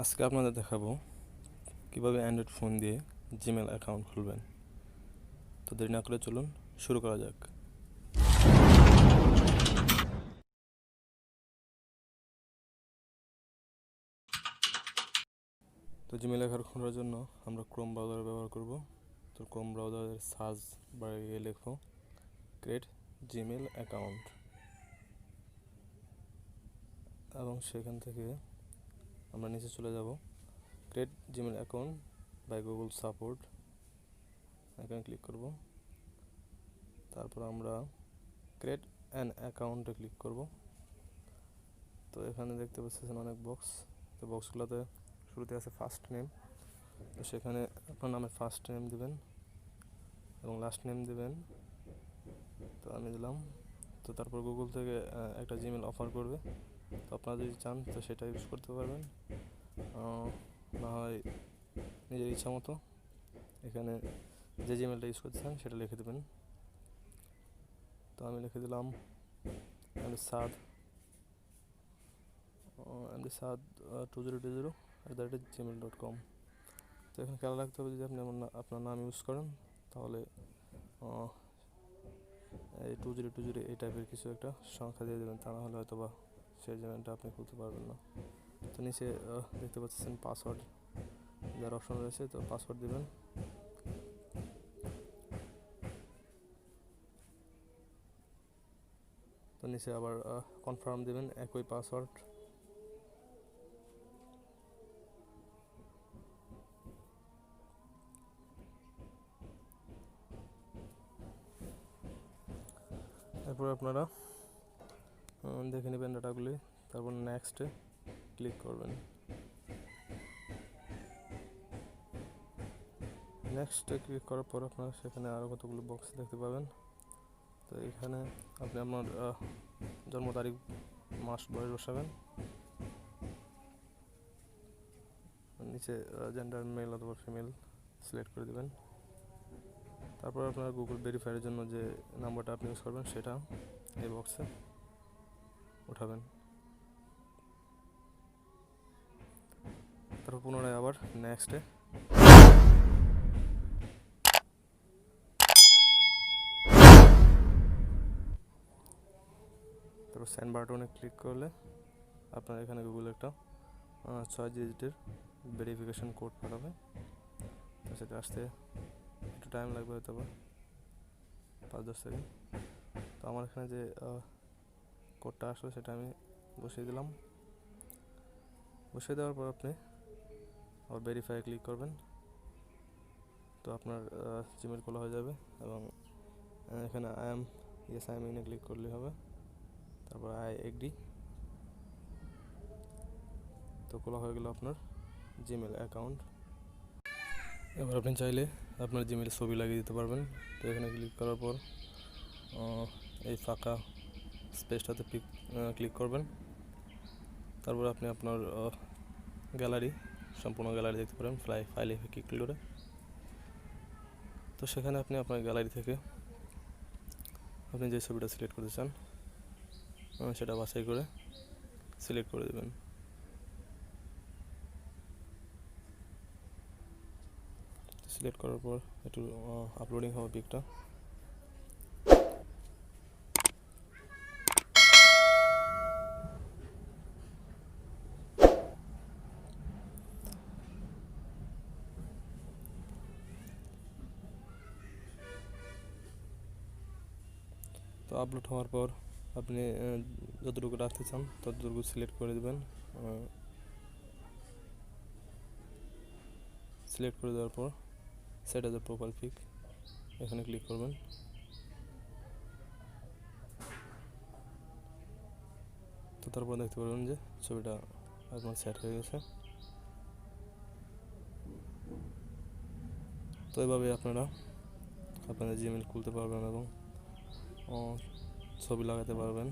আজকে আপনাদের দেখাবো কিভাবে অ্যান্ড্রয়েড ফোন দিয়ে জিমেল অ্যাকাউন্ট খুলবেন। তো দেরি না করে চলুন শুরু করা যাক। তো জিমেল অ্যাকাউন্ট খোলার জন্য আমরা ক্রোম ব্রাউজার ব্যবহার করব। তো ক্রোম ব্রাউজারের সার্চ বারে গিয়ে লেখো ক্রিয়েট জিমেল অ্যাকাউন্ট, এবং সেখান থেকে আমরা নিচে চলে যাব create Gmail account by Google support, এখানে ক্লিক করব। তারপর আমরা ক্রিয়েট অ্যান অ্যাকাউন্টে ক্লিক করব। তো এখানে দেখতে পাচ্ছেন অনেক বক্স। তো বক্সগুলোতে শুরুতে আছে ফার্স্ট নেম, তো সেখানে আপনার নামের ফার্স্ট নেম দিবেন এবং লাস্ট নেম দিবেন। তো আমি দিলাম। তো তারপর গুগল থেকে একটা জিমেল অফার করবে, তো আপনারা যদি চান তো সেটা ইউজ করতে পারবেন, না হয় নিজের ইচ্ছা মতো এখানে যে জিমেলটা ইউজ করতে চান সেটা লিখে দেবেন। তো আমি লিখে দিলাম সাদ 2020@gmail.com। তো এখানে খেয়াল রাখতে হবে যদি আপনি আপনার নাম ইউজ করেন তাহলে এই 2020 এই টাইপের কিছু একটা সংখ্যা দিয়ে দেবেন, তা না হলে হয়তো বা সেই জিমেলটা আপনি খুলতে পারবেন না। তো নিচে দেখতে পাচ্ছেন পাসওয়ার্ড দেওয়ার অপশন রয়েছে, তো পাসওয়ার্ড দিবেন। তো নিচে আবার কনফার্ম দিবেন একই পাসওয়ার্ড। এরপর আপনারা দেখে নেবেন ডাটাগুলি, তারপর নেক্সটে ক্লিক করবেন। নেক্সটে ক্লিক করার পর আপনারা সেখানে আরও কতগুলো বক্স দেখতে পাবেন। তো এখানে আপনি আপনার জন্ম তারিখ, মাস, বয়স বসাবেন। নিচে জেন্ডার মেল অথবা ফিমেল সিলেক্ট করে দেবেন। তারপর আপনার গুগল ভেরিফাইয়ের জন্য যে নাম্বারটা আপনি ইউজ করবেন সেটা এই বক্সে উঠাবেন। তারপর পুনরায় আবার নেক্সটে, তারপর সেন্ড বাটনে ক্লিক করলে আপনার এখানে গুগল একটা 6 ডিজিটের ভেরিফিকেশন কোড পাঠাবে। তো সেটা আসতে একটু টাইম লাগবে, হয়তো বা 5-10 সেকেন্ড। তো আমার এখানে যে কোডটা আসলো সেটা আমি বসিয়ে দিলাম। বসিয়ে দেওয়ার পর আপনি আবার ভেরিফাই ক্লিক করবেন। তো আপনার জিমেল খোলা হয়ে যাবে, এবং এখানে আই এম ইনে ক্লিক করলে হবে। তারপর আই এগ্রি। তো খোলা হয়ে গেল আপনার জিমেল অ্যাকাউন্ট। এবার আপনি চাইলে আপনার জিমেল ছবি লাগিয়ে দিতে পারবেন। তো এখানে ক্লিক করার পর এই ফাঁকা স্পেসটাতে ক্লিক করবেন। তারপর আপনি আপনার গ্যালারি, সম্পূর্ণ গ্যালারি দেখতে পারেন ফাইলে ক্লিক করে। তো সেখানে আপনি আপনার গ্যালারি থেকে আপনি যে ছবিটা সিলেক্ট করতে চান সেটা বাছাই করে সিলেক্ট করে দেবেন। সিলেক্ট করার পর একটু আপলোডিং হবে পিকটা। তো আপলোড হওয়ার পর আপনি যতটুকু রাখতে চান ততটুকু সিলেক্ট করে দেবেন। সিলেক্ট করে দেওয়ার পর set as a profile pic এখানে ক্লিক করবেন। তো তারপর দেখতে পারবেন যে ছবিটা আপনার সেট হয়ে গেছে। তো এভাবে আপনারা আপনাদের জিমেল খুলতে পারবেন এবং ছবি লাগাতে পারবেন।